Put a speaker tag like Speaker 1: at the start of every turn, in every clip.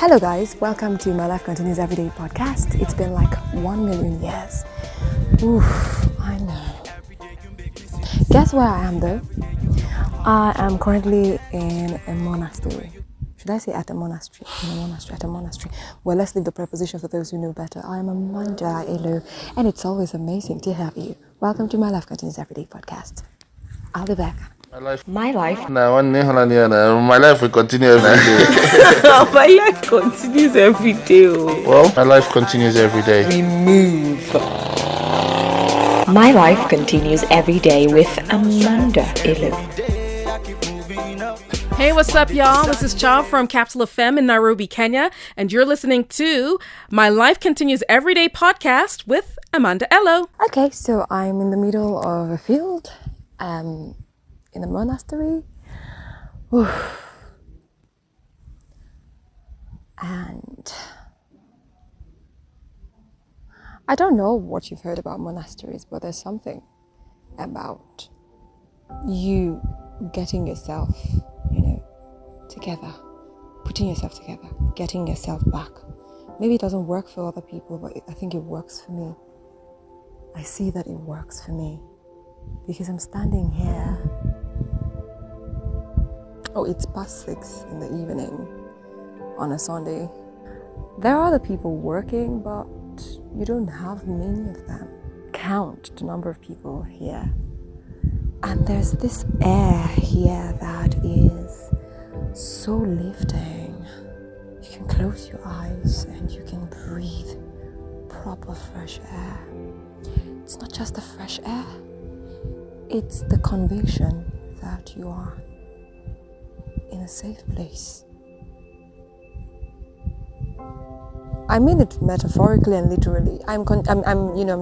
Speaker 1: Hello guys, welcome to My Life Continues Everyday podcast. It's been like 1 million years. Oof, I know. Guess where I am though? I am currently in a monastery. Should I say at a monastery? In a monastery, at a monastery. Well, let's leave the preposition for those who know better. I am Amanda Elo, and it's always amazing to have you. Welcome to My Life Continues Everyday podcast. I'll be back.
Speaker 2: My life.
Speaker 3: My life will continue every day.
Speaker 2: My life continues every day.
Speaker 3: Well, my life continues every day.
Speaker 2: We move. My life continues every day with Amanda Elu.
Speaker 4: Hey, what's up, y'all? This is Cha from Capital FM in Nairobi, Kenya, and you're listening to My Life Continues Everyday podcast with Amanda Elo.
Speaker 1: Okay, so I'm in the middle of a field, in a monastery. Oof. And I don't know what you've heard about monasteries, but there's something about you getting yourself, together, putting yourself together, getting yourself back. Maybe it doesn't work for other people, but I think it works for me. I see that it works for me because I'm standing here. Oh, it's past 6 in the evening on a Sunday. There are other people working, but you don't have many of them. Count the number of people here. And there's this air here that is so lifting. You can close your eyes and you can breathe proper fresh air. It's not just the fresh air, it's the conviction that you are in a safe place. I mean it metaphorically and literally. I'm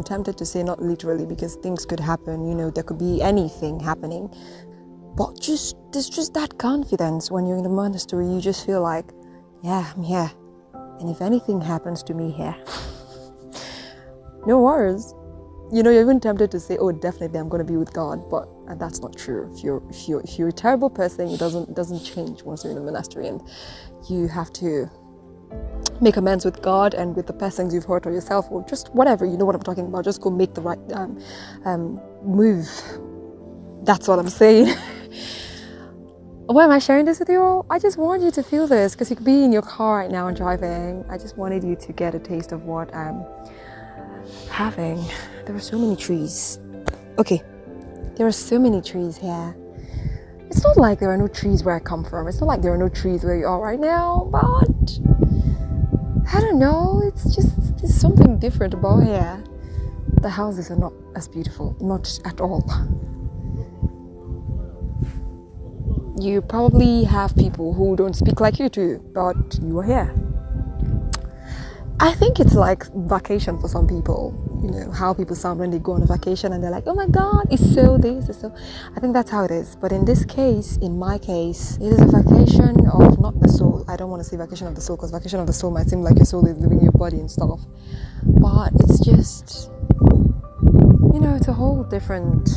Speaker 1: tempted to say not literally because things could happen. There could be anything happening. But there's just that confidence when you're in a monastery. You just feel like, yeah, I'm here, and if anything happens to me here, no worries. You're even tempted to say, oh, definitely I'm going to be with God, but that's not true. If you're a terrible person, it doesn't change once you're in a monastery, and you have to make amends with God and with the persons you've hurt or yourself or just whatever. You know what I'm talking about. Just go make the right move. That's what I'm saying. Why am I sharing this with you all? I just want you to feel this because you could be in your car right now and driving. I just wanted you to get a taste of what I'm having. There are so many trees. Okay, there are so many trees here. It's not like there are no trees where I come from. It's not like there are no trees where you are right now, but I don't know. There's something different about here. The houses are not as beautiful, not at all. You probably have people who don't speak like you do, but you are here. I think it's like vacation for some people. How people sound when they go on a vacation and they're like, oh my God, it's so this, it's so. I think that's how it is. But in this case, in my case, it is a vacation of not the soul. I don't want to say vacation of the soul because vacation of the soul might seem like your soul is leaving your body and stuff. But it's just, it's a whole different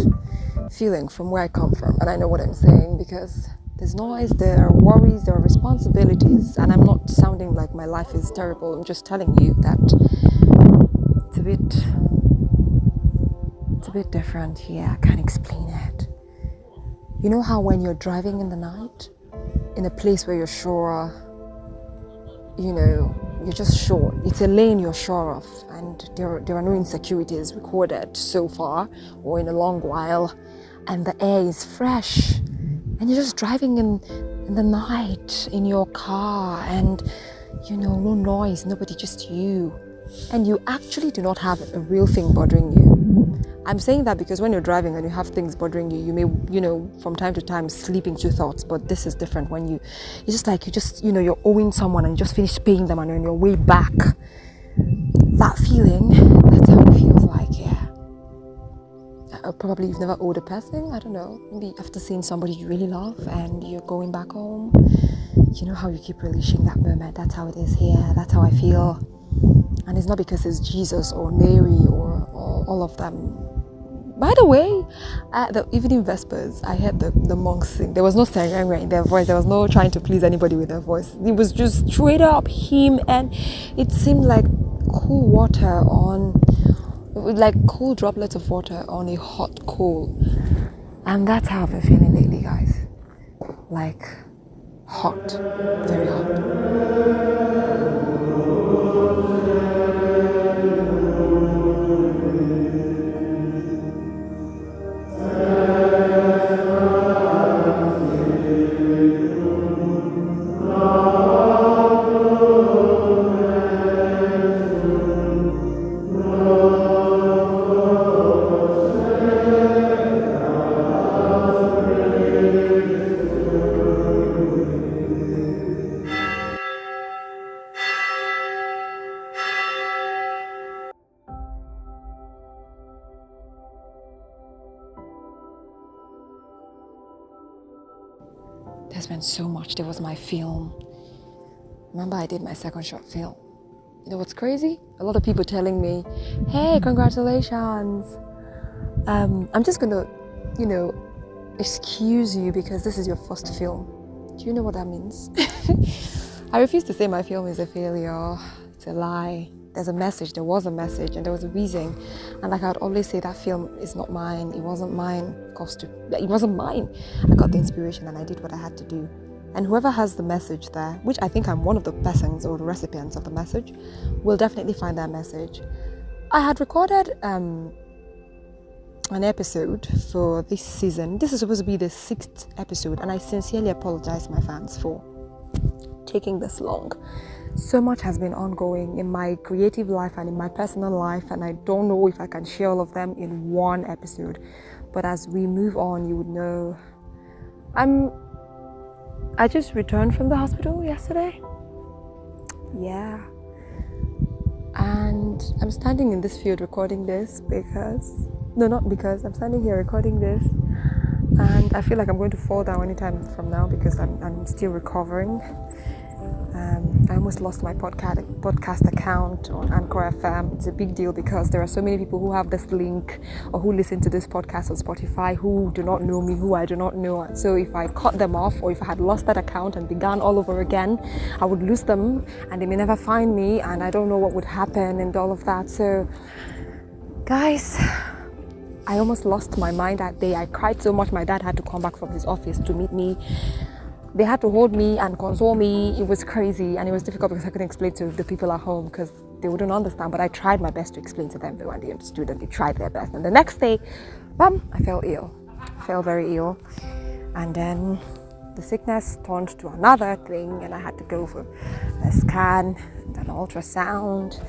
Speaker 1: feeling from where I come from. And I know what I'm saying because there's noise, there are worries, there are responsibilities, and I'm not sounding like my life is terrible. I'm just telling you that it's a bit different here. I can't explain it. You know how when you're driving in the night, in a place where you're sure, you're just sure. It's a lane you're sure of, and there are no insecurities recorded so far or in a long while, and the air is fresh. And you're just driving in the night in your car and, no noise, nobody, just you. And you actually do not have a real thing bothering you. I'm saying that because when you're driving and you have things bothering you, you may, from time to time sleep into thoughts, but this is different when you're owing someone and you just finish paying them and you're on your way back. That feeling, that's how it feels like, yeah. Probably you've never owed a person, I don't know, maybe after seeing somebody you really love and you're going back home, you know how you keep relishing that moment. That's how it is here, that's how I feel. And it's not because it's Jesus or Mary or all of them, By the way, at the evening vespers, I heard the monks sing. There was no singing in their voice. There was no trying to please anybody with their voice. It was just straight up hymn, and it seemed like cool water on, like cool droplets of water on a hot coal. And that's how I've been feeling lately, guys. Like hot, very hot. There's been so much. There was my film. Remember, I did my second short film. You know what's crazy? A lot of people telling me, hey, congratulations. I'm just gonna, excuse you because this is your first film. Do you know what that means? I refuse to say my film is a failure. It's a lie. There's a message. There was a message, and there was a reason. And like I'd always say, that film is not mine. It wasn't mine. It wasn't mine. I got the inspiration and I did what I had to do. And whoever has the message there, which I think I'm one of the persons or the recipients of the message, will definitely find that message. I had recorded an episode for this season. This is supposed to be the 6th episode, and I sincerely apologize to my fans for taking this long. So much has been ongoing in my creative life and in my personal life, and I don't know if I can share all of them in one episode. But as we move on, you would know. I just returned from the hospital yesterday. Yeah. And I'm standing in this field recording this I'm standing here recording this, and I feel like I'm going to fall down anytime from now because I'm still recovering. I almost lost my podcast account on Anchor FM. It's a big deal because there are so many people who have this link or who listen to this podcast on Spotify who do not know me, who I do not know. So if I cut them off, or if I had lost that account and began all over again, I would lose them and they may never find me, and I don't know what would happen and all of that. So guys, I almost lost my mind that day. I cried so much. My dad had to come back from his office to meet me. They had to hold me and console me. It was crazy, and it was difficult because I couldn't explain to the people at home because they wouldn't understand. But I tried my best to explain to them, though, and they understood and they tried their best. And the next day, I fell ill. I fell very ill. And then the sickness turned to another thing, and I had to go for a scan and an ultrasound.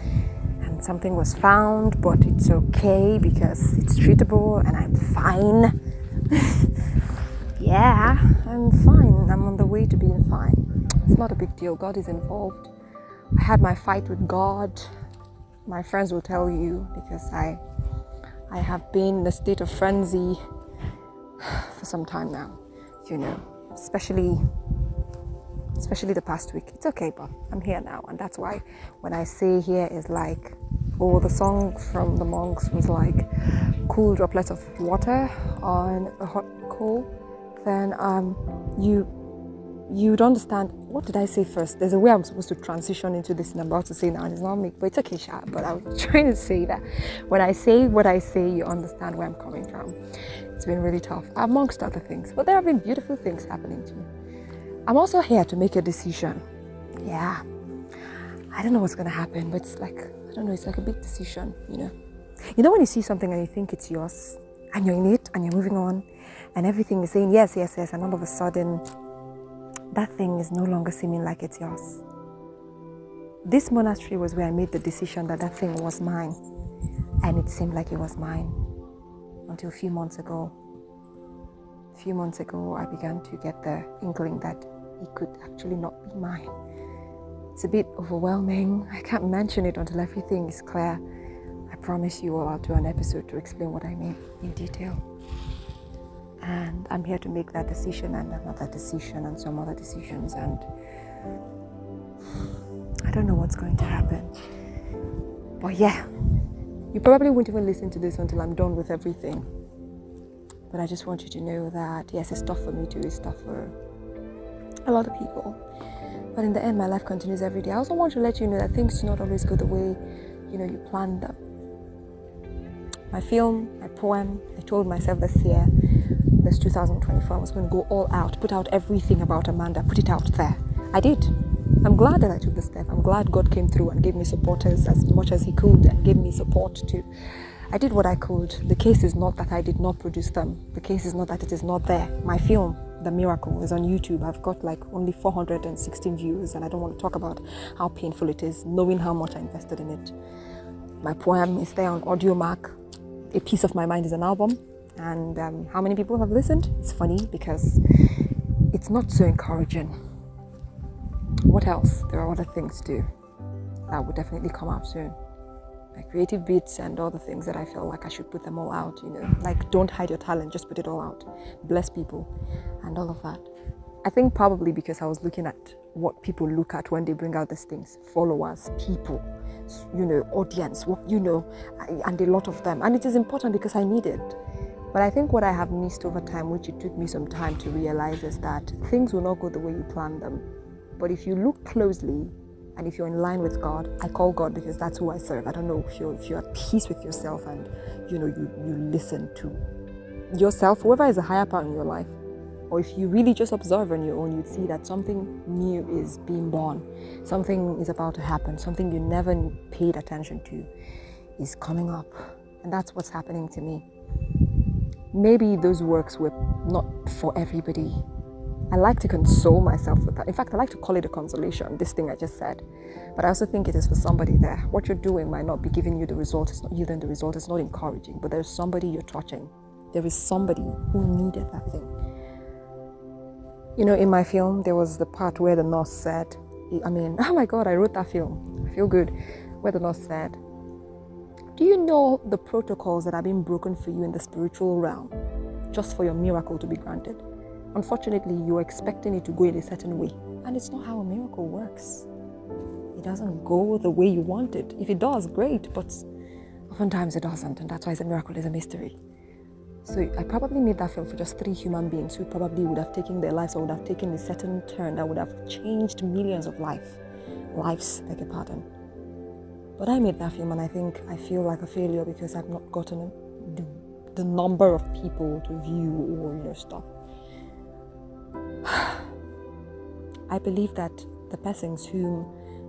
Speaker 1: And something was found, but it's okay because it's treatable and I'm fine. Yeah, I'm fine. I'm on the way to being fine. It's not a big deal. God is involved. I had my fight with God. My friends will tell you because I have been in a state of frenzy for some time now, especially the past week. It's okay, but I'm here now, and that's why when I say here is like, the song from the monks was like cool droplets of water on a hot coal, then you'd understand. What did I say first? There's a way I'm supposed to transition into this, and I'm about to say now, and it's not me, but it's okay, Sha. But I was trying to say that when I say what I say, you understand where I'm coming from. It's been really tough, amongst other things, but there have been beautiful things happening to me. I'm also here to make a decision. Yeah, I don't know what's gonna happen, but it's like, I don't know, it's like a big decision, You know when you see something and you think it's yours, and you're in it, and you're moving on, and everything is saying yes, yes, yes, and all of a sudden, that thing is no longer seeming like it's yours. This monastery was where I made the decision that thing was mine, and it seemed like it was mine until a few months ago. A few months ago, I began to get the inkling that it could actually not be mine. It's a bit overwhelming. I can't mention it until everything is clear. I promise you all I'll do an episode to explain what I mean in detail. And I'm here to make that decision and another decision and some other decisions, and I don't know what's going to happen. But yeah, you probably won't even listen to this until I'm done with everything. But I just want you to know that, yes, it's tough for me too. It's tough for a lot of people. But in the end, my life continues every day. I also want to let you know that things do not always go the way, you planned them. My film, my poem, I told myself this 2024, I was going to go all out, put out everything about Amanda, put it out there. I did. I'm glad that I took the step. I'm glad God came through and gave me supporters as much as He could and gave me support too. I did what I could. The case is not that I did not produce them. The case is not that it is not there. My film, The Miracle, is on YouTube. I've got like only 416 views, and I don't want to talk about how painful it is, knowing how much I invested in it. My poem is there on Audiomack. A Piece of My Mind is an album. And how many people have listened? It's funny because it's not so encouraging. What else? There are other things too that would definitely come out soon. My creative beats and all the things that I feel like I should put them all out, like don't hide your talent, just put it all out. Bless people and all of that. I think probably because I was looking at what people look at when they bring out these things. Followers, people, audience, and a lot of them. And it is important because I need it. But I think what I have missed over time, which it took me some time to realize, is that things will not go the way you plan them. But if you look closely, and if you're in line with God, I call God because that's who I serve. I don't know if you're at peace with yourself and you listen to yourself, whoever is a higher power in your life, or if you really just observe on your own, you'd see that something new is being born, something is about to happen, something you never paid attention to is coming up, and that's what's happening to me. Maybe those works were not for everybody. I like to console myself with that. In fact, I like to call it a consolation, this thing I just said. But I also think it is for somebody there. What you're doing might not be giving you the result. It's not yielding the result. It's not encouraging. But there's somebody you're touching. There is somebody who needed that thing. In my film, there was the part where the nurse said, oh my God, I wrote that film. I feel good. Where the nurse said, do you know the protocols that are being broken for you in the spiritual realm just for your miracle to be granted? Unfortunately, you're expecting it to go in a certain way, and it's not how a miracle works. It doesn't go the way you want it. If it does, great, but oftentimes it doesn't, and that's why the miracle is a mystery. So I probably made that film for just 3 human beings who probably would have taken their lives or would have taken a certain turn that would have changed millions of lives, beg your pardon. But I made that film, and I feel like a failure because I've not gotten the number of people to view or stuff. I believe that the persons whom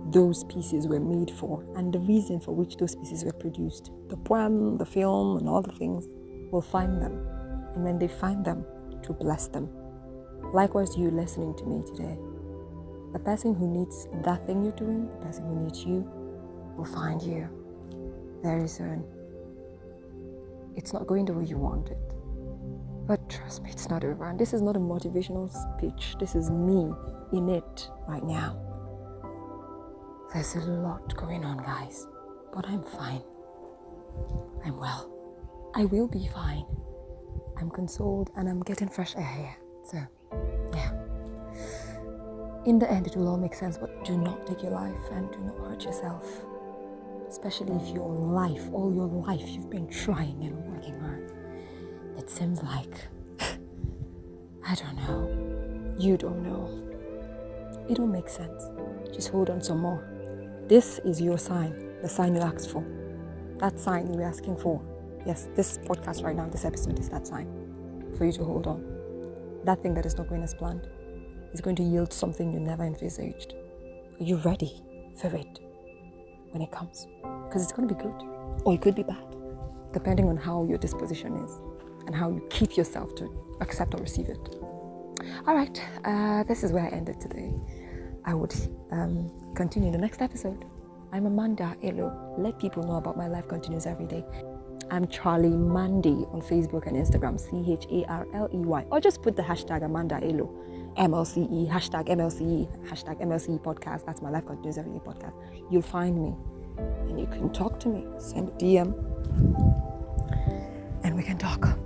Speaker 1: those pieces were made for and the reason for which those pieces were produced, the poem, the film, and all the things, will find them. And when they find them, to bless them. Likewise, you listening to me today, the person who needs that thing you're doing, the person who needs you, will find you very soon. It's not going the way you want it. But trust me, it's not over. And this is not a motivational speech. This is me in it right now. There's a lot going on, guys. But I'm fine. I'm well. I will be fine. I'm consoled and I'm getting fresh air here. So, yeah. In the end, it will all make sense. But do not take your life and do not hurt yourself. Especially if all your life, you've been trying and working hard. It seems like, I don't know, you don't know. It'll make sense. Just hold on some more. This is your sign, the sign you asked for. That sign you're asking for. Yes, this podcast right now, this episode is that sign for you to hold on. That thing that is not going as planned is going to yield something you never envisaged. Are you ready for it when it comes? Because it's going to be good, or it could be bad, depending on how your disposition is and how you keep yourself to accept or receive it. All right, this is where I ended today. I would continue in the next episode. I'm Amanda Elo. Let people know about my life continues every day. I'm Charlie Mandy on Facebook and Instagram, CHARLEY, or just put the hashtag Amanda Elo, MLCE, hashtag MLCE, hashtag MLCE podcast. That's my life continues every day podcast. You'll find me and you can talk to me. Send a DM and we can talk.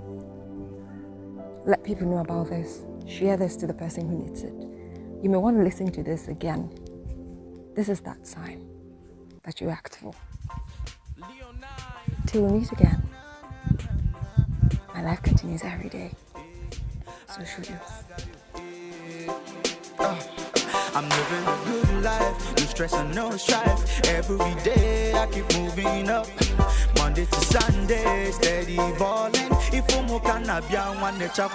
Speaker 1: Let people know about this. Share this to the person who needs it. You may want to listen to this again. This is that sign that you act for. Till we meet again, My life continues every day. So should yours.
Speaker 5: I'm living a good life, no stress and no strife. Every day I keep moving up. Monday to Sunday, steady balling. If I'm can be one nature,